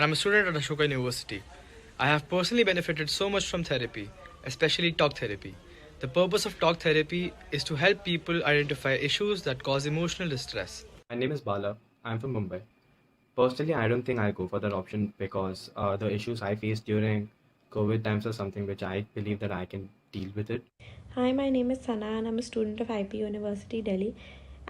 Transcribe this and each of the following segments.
I'm a student at Ashoka University. I have personally benefited so much from therapy, especially talk therapy. The purpose of talk therapy is to help people identify issues that cause emotional distress. My name is Bala. I'm from Mumbai. Personally, I don't think I'll go for that option because the issues I faced during COVID times are something which I believe that I can deal with it. Hi, my name is Sana and I'm a student of IP University Delhi.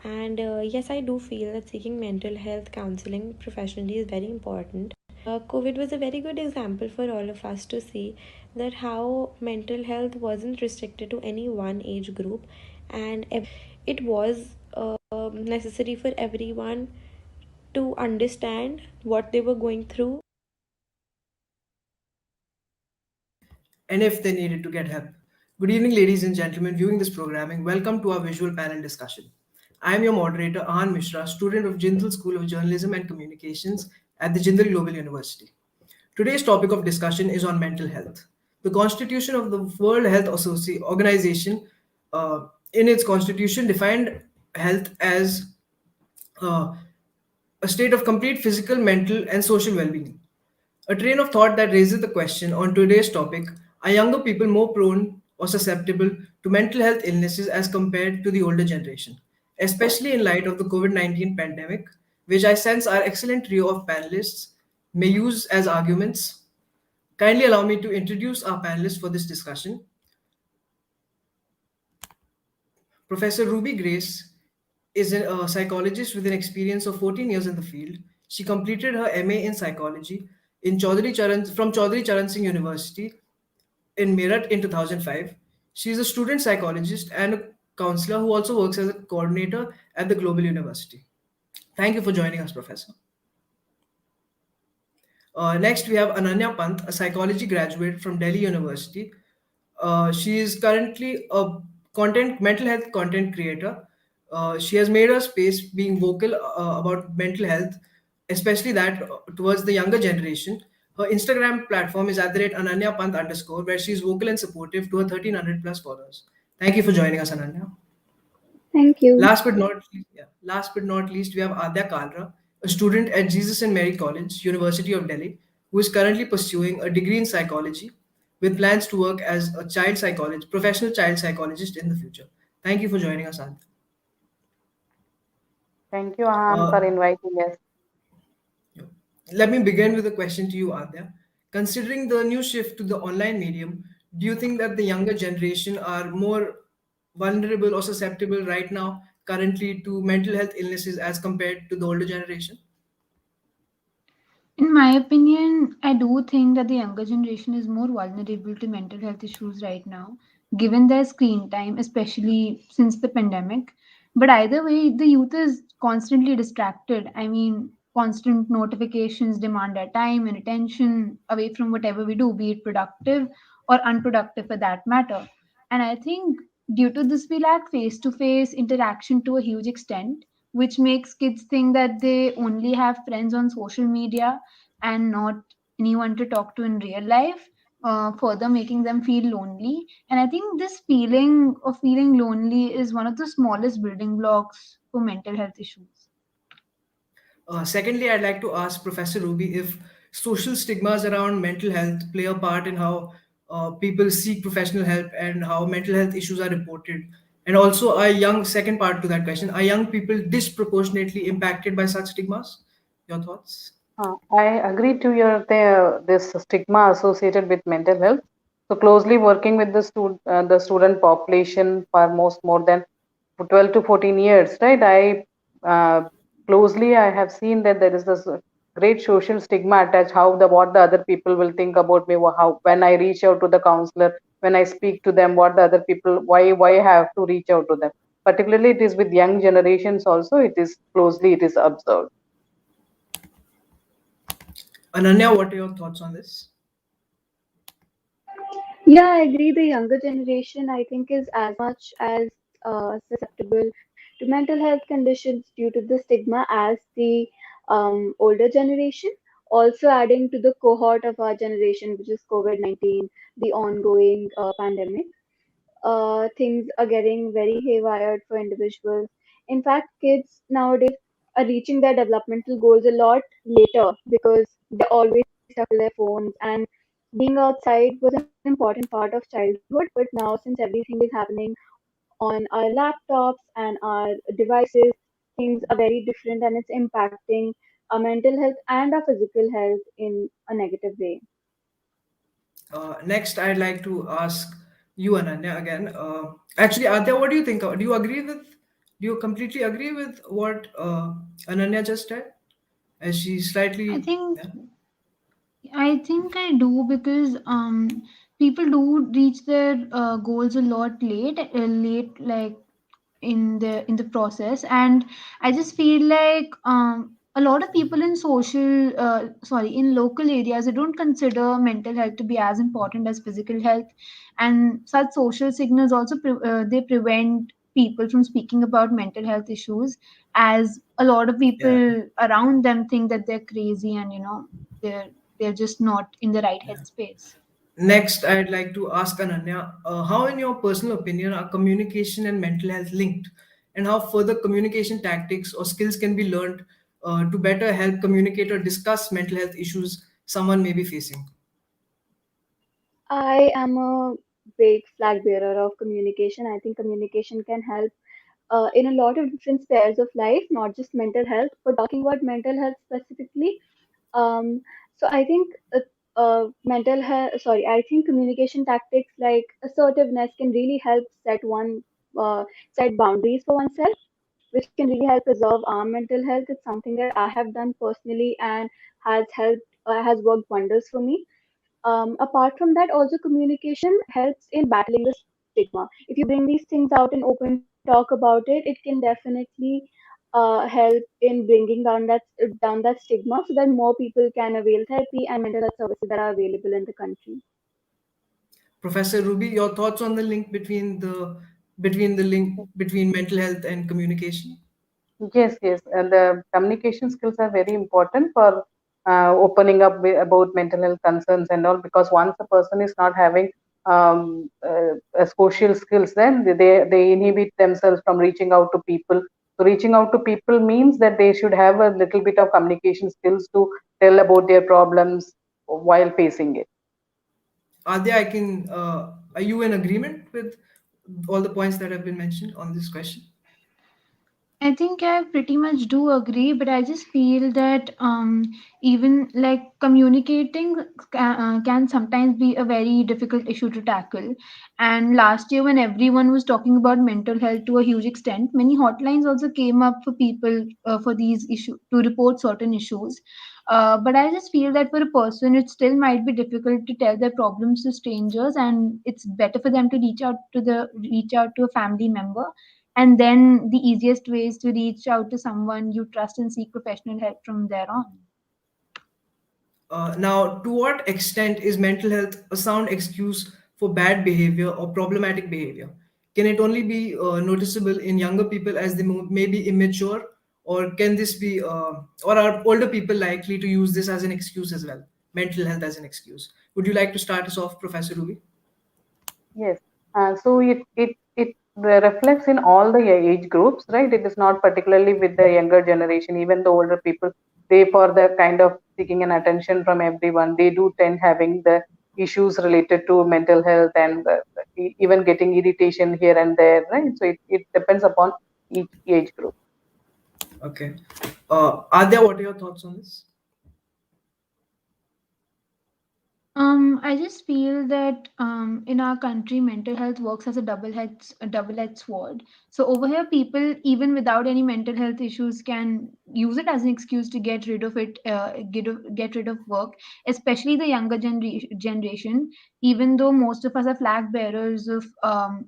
And yes, I do feel that seeking mental health counseling professionally is very important. COVID was a very good example for all of us to see that how mental health wasn't restricted to any one age group, and it was necessary for everyone to understand what they were going through. And if they needed to get help. Good evening, ladies and gentlemen viewing this programming. Welcome to our visual panel discussion. I am your moderator, Ahan Mishra, student of Jindal School of Journalism and Communications at the Jindal Global University. Today's topic of discussion is on mental health. The Constitution of the World Health Organization, in its constitution, defined health as uh, a state of complete physical, mental, and social well being. A train of thought that raises the question on today's topic: are younger people more prone or susceptible to mental health illnesses as compared to the older generation, especially in light of the COVID 19 pandemic, which I sense our excellent trio of panelists may use as arguments? Kindly allow me to introduce our panelists for this discussion. Professor Ruby Grace is a psychologist with an experience of 14 years in the field. She completed her MA in psychology from Chaudhry Charan Singh University in Meerut in 2005. She is a student psychologist and a counselor who also works as a coordinator at the Global University. Thank you for joining us, Professor. Next, we have Ananya Pant, a psychology graduate from Delhi University. She is currently a mental health content creator. She has made her space being vocal about mental health, especially that towards the younger generation. Her Instagram platform is at the rate Ananya Pant underscore, where she is vocal and supportive to her 1300 plus followers. Thank you for joining us, Ananya. Thank you. Last but not least, we have Adya Kalra, a student at Jesus and Mary College, University of Delhi, who is currently pursuing a degree in psychology with plans to work as a professional child psychologist in the future. Thank you for joining us, Adya. Thank you, Ahan, Uh, for inviting us. Let me begin with a question to you, Adya. Considering the new shift to the online medium, do you think that the younger generation are more vulnerable or susceptible right now, currently, to mental health illnesses as compared to the older generation? In my opinion, I do think that the younger generation is more vulnerable to mental health issues right now, given their screen time, especially since the pandemic. But either way, the youth is constantly distracted. I mean, constant notifications demand our time and attention away from whatever we do, be it productive or unproductive for that matter. And I think due to this, we lack face to face interaction to a huge extent, which makes kids think that they only have friends on social media and not anyone to talk to in real life, further making them feel lonely. And I think this feeling of feeling lonely is one of the smallest building blocks for mental health issues. Secondly, I'd like to ask Professor Ruby if social stigmas around mental health play a part in how people seek professional help and how mental health issues are reported. And also, second part to that question, are young people disproportionately impacted by such stigmas? Your thoughts? I agree to this stigma associated with mental health. So closely working with the student population for most more than 12 to 14 years, right? I have seen that there is this great social stigma attached. How the what the other people will think about me. How when I reach out to the counselor, when I speak to them, what the other people why I have to reach out to them. Particularly, it is with young generations also. It is observed. Ananya, what are your thoughts on this? Yeah, I agree. The younger generation, I think, is as much as susceptible to mental health conditions due to the stigma as the older generation. Also, adding to the cohort of our generation, which is COVID 19, the ongoing pandemic, things are getting very haywire for individuals. In fact, kids nowadays are reaching their developmental goals a lot later because they're always stuck to their phones, and being outside was an important part of childhood. But now, since everything is happening on our laptops and our devices, things are very different, and it's impacting our mental health and our physical health in a negative way. Next, I'd like to ask you, Ananya, again. Actually, Adya, what do you think? Do you agree with? Do you completely agree with what Ananya just said? As she I slightly, think yeah, I think I do because people do reach their goals a lot late like in the process, and I just feel like a lot of people in in local areas, they don't consider mental health to be as important as physical health, and such social signals also they prevent people from speaking about mental health issues, as a lot of yeah, people around them think that they're crazy, and they're they're just not in the right yeah. headspace. Next, I'd like to ask Ananya, how, in your personal opinion, are communication and mental health linked, and how further communication tactics or skills can be learned to better help communicate or discuss mental health issues someone may be facing? I am a big flag bearer of communication. I think communication can help in a lot of different spheres of life, not just mental health, but talking about mental health specifically. Um, so I think mental health, sorry, I think communication tactics like assertiveness can really help set boundaries for oneself, which can really help preserve our mental health. It's something that I have done personally and has worked wonders for me. Apart from that, also communication helps in battling the stigma. If you bring these things out and open talk about it, it can definitely help in bringing down that stigma, so that more people can avail therapy and mental health services that are available in the country. Professor Ruby, your thoughts on the link between the link between mental health and communication? Yes, yes, and the communication skills are very important for opening up about mental health concerns and all. Because once a person is not having social skills, then they inhibit themselves from reaching out to people. So reaching out to people means that they should have a little bit of communication skills to tell about their problems while facing it. Adya, are you in agreement with all the points that have been mentioned on this question? I think I pretty much do agree, but I just feel that even like communicating can sometimes be a very difficult issue to tackle. And last year, when everyone was talking about mental health to a huge extent, many hotlines also came up for people for these issues to report certain issues. But I just feel that for a person, it still might be difficult to tell their problems to strangers, and it's better for them to reach out to a family member, and then the easiest way is to reach out to someone you trust and seek professional help from there on. Now, to what extent is mental health a sound excuse for bad behavior or problematic behavior? Can it only be noticeable in younger people as they may be immature, or can this be, or are older people likely to use this as an excuse as well? Mental health as an excuse. Would you like to start us off, Professor Ruby? Yes. So it reflects in all the age groups, right? It is not particularly with the younger generation. Even the older people, they for the kind of seeking an attention from everyone, they do tend having the issues related to mental health and even getting irritation here and there, right? So it depends upon each age group. Okay. Adya, what are your thoughts on this? I just feel that in our country, mental health works as a double-edged sword. So over here, people even without any mental health issues can use it as an excuse to get rid of it, get rid of work, especially the younger generation. Even though most of us are flag bearers of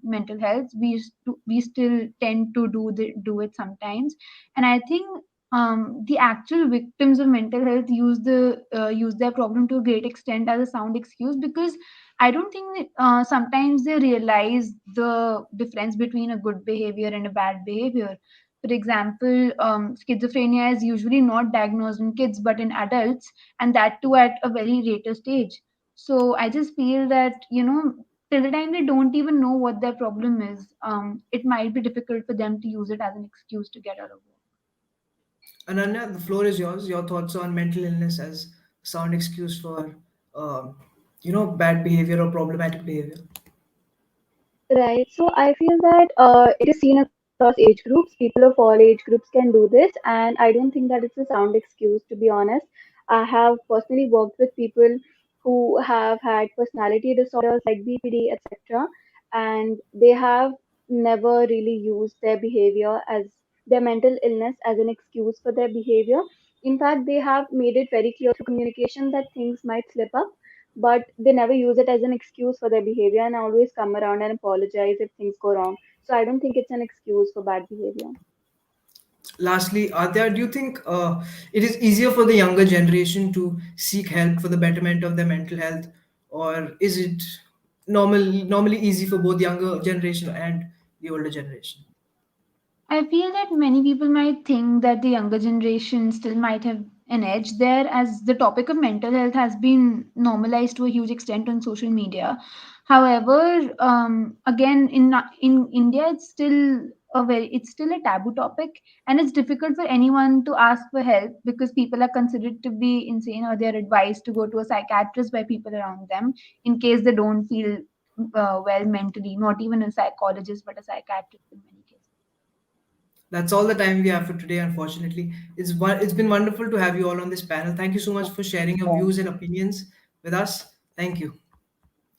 mental health, we still tend to do it sometimes, and I think the actual victims of mental health use their problem to a great extent as a sound excuse, because I don't think sometimes they realize the difference between a good behavior and a bad behavior. For example, schizophrenia is usually not diagnosed in kids but in adults, and that too at a very later stage. So I just feel that till the time they don't even know what their problem is, it might be difficult for them to use it as an excuse to get out of work. Ananya, the floor is yours. Your thoughts on mental illness as sound excuse for um, bad behavior or problematic behavior? Right. So I feel that it is seen across age groups. People of all age groups can do this, and I don't think that it's a sound excuse, to be honest. I have personally worked with people who have had personality disorders like BPD, etc., and they have never really used their behavior as their mental illness as an excuse for their behavior. In fact, they have made it very clear through communication that things might slip up, but they never use it as an excuse for their behavior and always come around and apologize if things go wrong. So I don't think it's an excuse for bad behavior. Lastly, Adya, do you think it is easier for the younger generation to seek help for the betterment of their mental health, or is it normally easy for both younger generation and the older generation? I feel that many people might think that the younger generation still might have an edge there, as the topic of mental health has been normalized to a huge extent on social media. However, again, in India, it's still a taboo topic, and it's difficult for anyone to ask for help because people are considered to be insane, or they're advised to go to a psychiatrist by people around them in case they don't feel well mentally. Not even a psychologist, but a psychiatrist in many cases. That's all the time we have for today. Unfortunately, it's been wonderful to have you all on this panel. Thank you so much for sharing your Thank views and opinions with us. Thank you.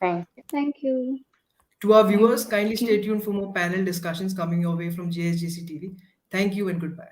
thank Thank you. To our Thank viewers, kindly you. stay tuned for more panel discussions coming your way from JSGC TV. Thank you and goodbye.